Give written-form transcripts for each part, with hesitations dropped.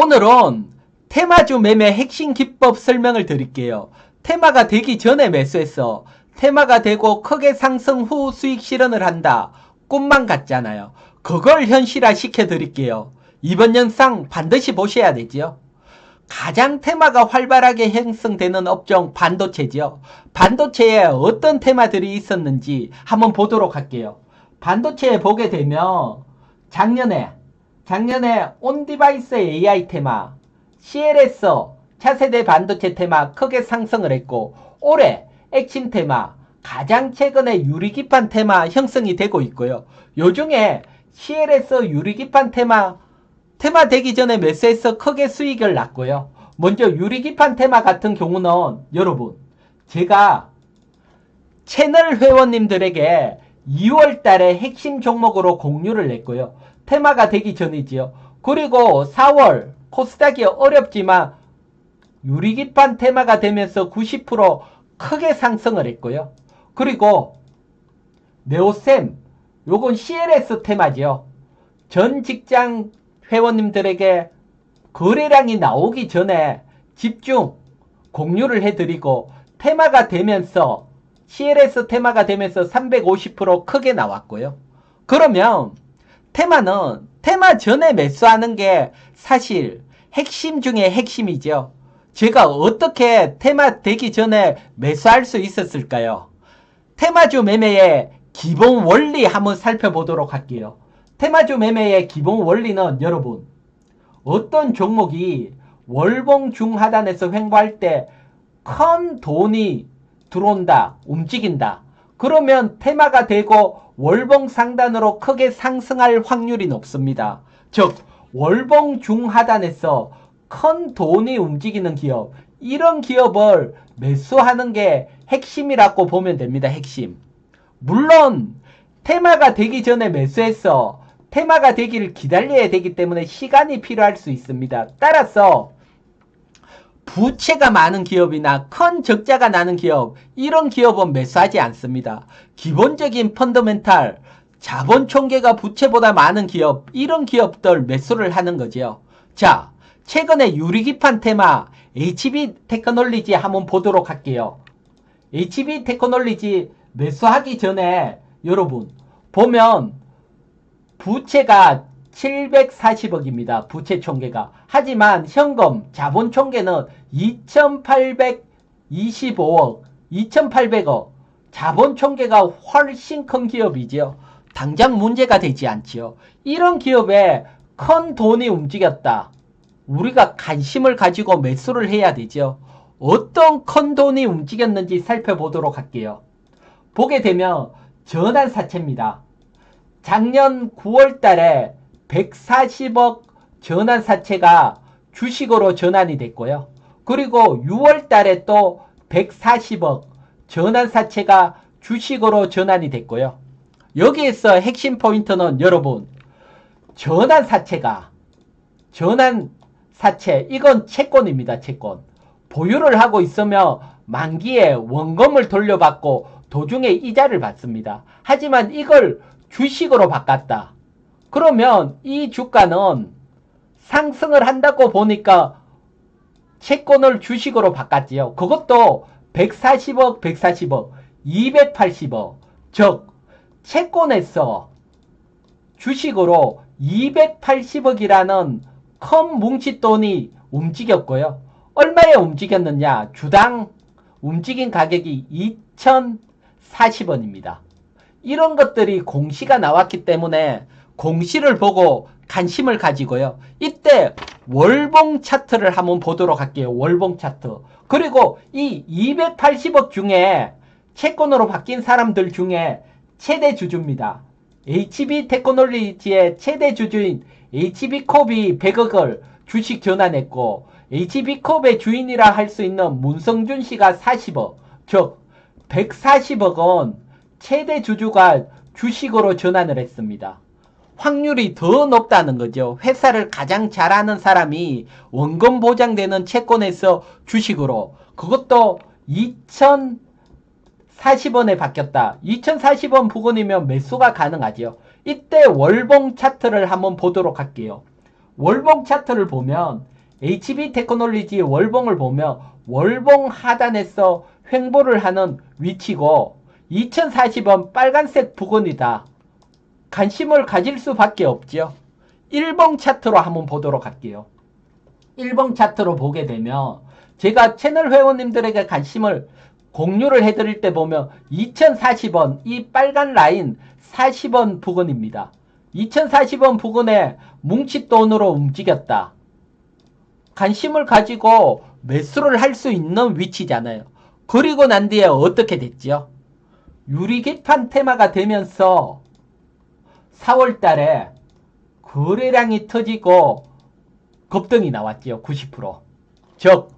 오늘은 테마주 매매 핵심 기법 설명을 드릴게요. 테마가 되기 전에 매수해서 테마가 되고 크게 상승 후 수익 실현을 한다. 꿈만 같잖아요. 그걸 현실화 시켜 드릴게요. 이번 영상 반드시 보셔야 되죠. 가장 테마가 활발하게 형성되는 업종 반도체죠. 반도체에 어떤 테마들이 있었는지 한번 보도록 할게요. 반도체에 보게 되면 작년에 온디바이스 AI 테마, CLS 차세대 반도체 테마 크게 상승을 했고, 올해 핵심 테마, 가장 최근에 유리기판 테마 형성이 되고 있고요. 요중에 CLS 유리기판 테마 되기 전에 매수해서 크게 수익을 났고요. 먼저 유리기판 테마 같은 경우는 여러분, 제가 채널 회원님들에게 2월 달에 핵심 종목으로 공유를 냈고요. 테마가 되기 전이지요. 그리고 4월 코스닥이 어렵지만 유리기판 테마가 되면서 90% 크게 상승을 했고요. 그리고 네오셈, 요건 CLS 테마죠. 전 직장 회원님들에게 거래량이 나오기 전에 집중 공유를 해드리고, 테마가 되면서 CLS 테마가 되면서 350% 크게 나왔고요. 그러면 테마는 테마 전에 매수하는 게 사실 핵심 중에 핵심이죠. 제가 어떻게 테마 되기 전에 매수할 수 있었을까요? 테마주 매매의 기본 원리 한번 살펴보도록 할게요. 테마주 매매의 기본 원리는 여러분, 어떤 종목이 월봉 중하단에서 횡보할 때 큰 돈이 들어온다, 움직인다. 그러면 테마가 되고 월봉 상단으로 크게 상승할 확률이 높습니다. 즉 월봉 중하단에서 큰 돈이 움직이는 기업, 이런 기업을 매수하는 게 핵심이라고 보면 됩니다. 핵심. 물론 테마가 되기 전에 매수해서 테마가 되기를 기다려야 되기 때문에 시간이 필요할 수 있습니다. 따라서 부채가 많은 기업이나 큰 적자가 나는 기업, 이런 기업은 매수하지 않습니다. 기본적인 펀더멘탈, 자본 총계가 부채보다 많은 기업, 이런 기업들 매수를 하는 거죠. 자, 최근에 유리기판 테마 HB 테크놀리지 한번 보도록 할게요. HB 테크놀리지 매수하기 전에 여러분 보면 부채가 740억입니다. 부채 총계가. 하지만 현금 자본 총계는 2825억, 2800억. 자본 총계가 훨씬 큰 기업이죠. 당장 문제가 되지 않지요. 이런 기업에 큰 돈이 움직였다. 우리가 관심을 가지고 매수를 해야 되죠. 어떤 큰 돈이 움직였는지 살펴보도록 할게요. 보게 되면 전환사채입니다. 작년 9월 달에 140억 전환사채가 주식으로 전환이 됐고요. 그리고 6월 달에 또 140억 전환사채가 주식으로 전환이 됐고요. 여기에서 핵심 포인트는 여러분, 전환사채, 이건 채권입니다. 채권. 보유를 하고 있으면 만기에 원금을 돌려받고 도중에 이자를 받습니다. 하지만 이걸 주식으로 바꿨다. 그러면 이 주가는 상승을 한다고 보니까 채권을 주식으로 바꿨지요. 그것도 140억, 280억. 즉 채권에서 주식으로 280억이라는 큰 뭉칫돈이 움직였고요. 얼마에 움직였느냐? 주당 움직인 가격이 2040원입니다. 이런 것들이 공시가 나왔기 때문에 공시를 보고 관심을 가지고요. 이때 월봉 차트를 한번 보도록 할게요. 월봉 차트. 그리고 이 280억 중에 채권으로 바뀐 사람들 중에 최대 주주입니다. HB 테크놀리지의 최대 주주인 HB컵이 100억을 주식 전환했고, HB컵의 주인이라 할 수 있는 문성준 씨가 40억, 즉 140억은 최대 주주가 주식으로 전환을 했습니다. 확률이 더 높다는 거죠. 회사를 가장 잘하는 사람이 원금 보장되는 채권에서 주식으로, 그것도 2040원에 바뀌었다. 2040원 부근이면 매수가 가능하죠. 이때 월봉 차트를 한번 보도록 할게요. 월봉 차트를 보면 HB 테크놀로지 월봉을 보면 월봉 하단에서 횡보를 하는 위치고 2040원 빨간색 부근이다. 관심을 가질 수밖에 없죠. 1번 차트로 한번 보도록 할게요. 1번 차트로 보게 되면 제가 채널 회원님들에게 관심을 공유를 해드릴 때 보면 2040원 이 빨간 라인 40원 부근입니다. 2040원 부근에 뭉칫돈으로 움직였다. 관심을 가지고 매수를 할 수 있는 위치잖아요. 그리고 난 뒤에 어떻게 됐죠? 유리기판 테마가 되면서 4월 달에 거래량이 터지고 급등이 나왔죠. 90%. 즉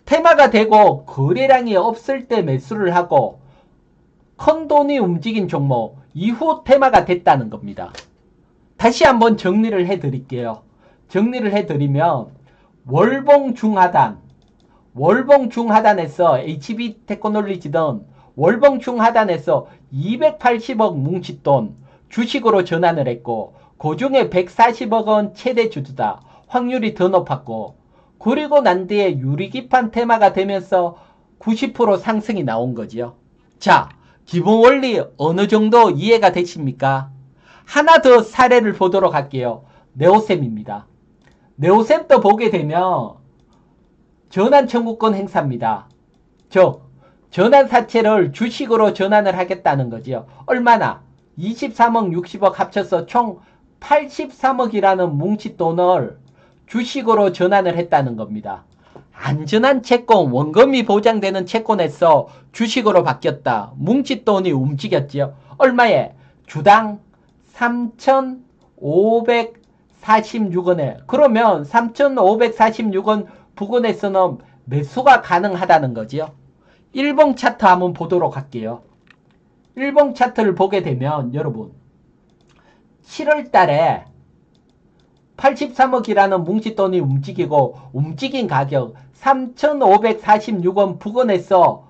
테마가 되고 거래량이 없을 때 매수를 하고 큰 돈이 움직인 종목 이후 테마가 됐다는 겁니다. 다시 한번 정리를 해드릴게요. 정리를 해드리면 월봉 중하단에서 HB 테크놀로지든 월봉 중하단에서 280억 뭉칫돈 주식으로 전환을 했고 그 중에 140억 원 최대 주주다. 확률이 더 높았고 그리고 난 뒤에 유리기판 테마가 되면서 90% 상승이 나온 거죠. 자, 기본 원리 어느 정도 이해가 되십니까? 하나 더 사례를 보도록 할게요. 네오셈입니다. 네오셈도 보게 되면 전환 청구권 행사입니다. 즉 전환사채를 주식으로 전환을 하겠다는 거죠. 얼마나? 23억 60억 합쳐서 총 83억이라는 뭉칫돈을 주식으로 전환을 했다는 겁니다. 안전한 채권, 원금이 보장되는 채권에서 주식으로 바뀌었다. 뭉칫돈이 움직였죠. 얼마에? 주당 3,546원에. 그러면 3,546원 부근에서는 매수가 가능하다는 거죠. 1번 차트 한번 보도록 할게요. 1번 차트를 보게 되면 여러분 7월 달에 83억이라는 뭉칫돈이 움직이고 움직인 가격 3,546원 부근에서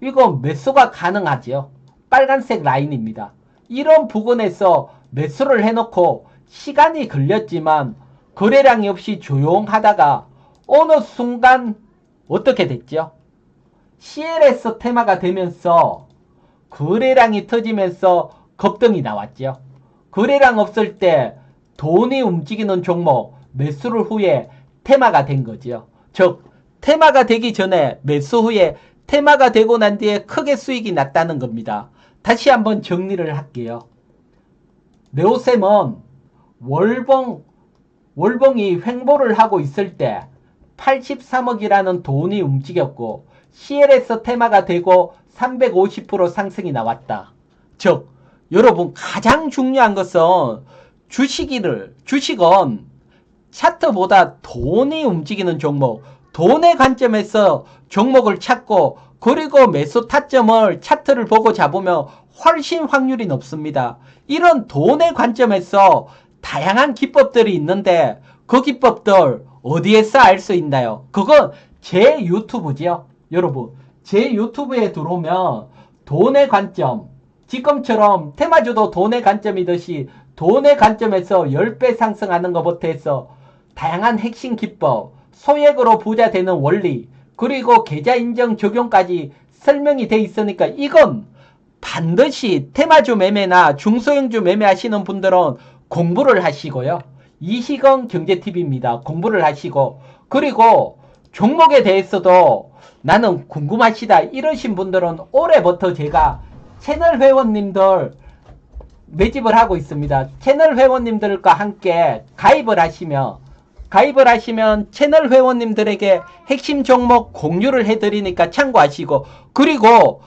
이거 매수가 가능하죠. 빨간색 라인입니다. 이런 부근에서 매수를 해놓고 시간이 걸렸지만 거래량이 없이 조용하다가 어느 순간 어떻게 됐죠? CLS 테마가 되면서 거래량이 터지면서 급등이 나왔죠. 거래량 없을 때 돈이 움직이는 종목 매수를 후에 테마가 된 거죠. 즉 테마가 되기 전에 매수 후에 테마가 되고 난 뒤에 크게 수익이 났다는 겁니다. 다시 한번 정리를 할게요. 네오셈은 월봉이 횡보를 하고 있을 때 83억이라는 돈이 움직였고 CLS 테마가 되고 350% 상승이 나왔다. 즉 여러분 가장 중요한 것은 주식은 차트보다 돈이 움직이는 종목, 돈의 관점에서 종목을 찾고 그리고 매수 타점을 차트를 보고 잡으면 훨씬 확률이 높습니다. 이런 돈의 관점에서 다양한 기법들이 있는데 그 기법들 어디에서 알 수 있나요? 그건 제 유튜브죠. 여러분 제 유튜브에 들어오면 돈의 관점, 지금처럼 테마주도 돈의 관점이듯이 돈의 관점에서 10배 상승하는 것부터 해서 다양한 핵심 기법, 소액으로 부자 되는 원리, 그리고 계좌 인정 적용까지 설명이 돼 있으니까 이건 반드시 테마주 매매나 중소형주 매매하시는 분들은 공부를 하시고요. 이시건 경제TV입니다. 공부를 하시고 그리고 종목에 대해서도 나는 궁금하시다 이러신 분들은 올해부터 제가 채널 회원님들 매집을 하고 있습니다. 채널 회원님들과 함께 가입을 하시면 채널 회원님들에게 핵심 종목 공유를 해드리니까 참고하시고 그리고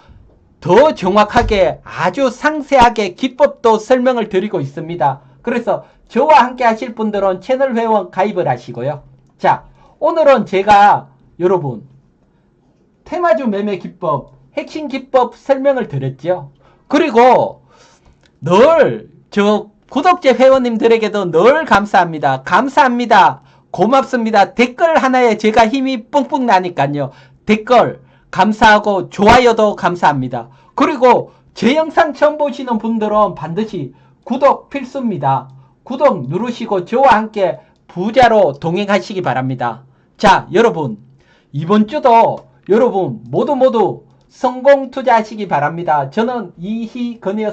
더 정확하게 아주 상세하게 기법도 설명을 드리고 있습니다. 그래서 저와 함께 하실 분들은 채널 회원 가입을 하시고요. 자, 오늘은 제가 여러분 테마주 매매 기법, 핵심 기법 설명을 드렸죠. 그리고 늘 구독자 회원님들에게도 늘 감사합니다. 감사합니다. 고맙습니다. 댓글 하나에 제가 힘이 뿡뿡 나니까요. 댓글 감사하고 좋아요도 감사합니다. 그리고 제 영상 처음 보시는 분들은 반드시 구독 필수입니다. 구독 누르시고 저와 함께 부자로 동행하시기 바랍니다. 자, 여러분, 이번 주도 여러분 모두 성공 투자하시기 바랍니다. 저는 이희건이었습니다.